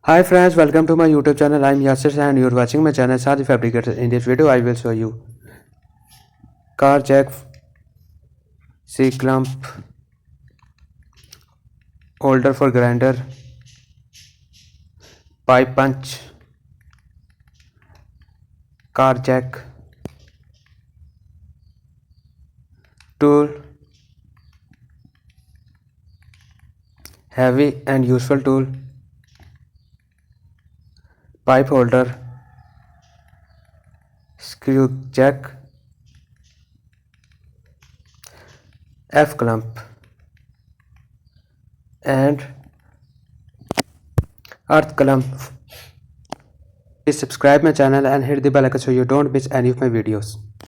Hi friends, welcome to my YouTube channel. I'm Yasir and you're watching my channel Sadi Fabricator. In this video, I will show you car jack, C clamp, holder for grinder, pipe punch, car jack, tool, heavy and useful tool, pipe holder, screw jack, F clamp, and earth clamp. Please subscribe my channel and hit the bell icon so you don't miss any of my videos.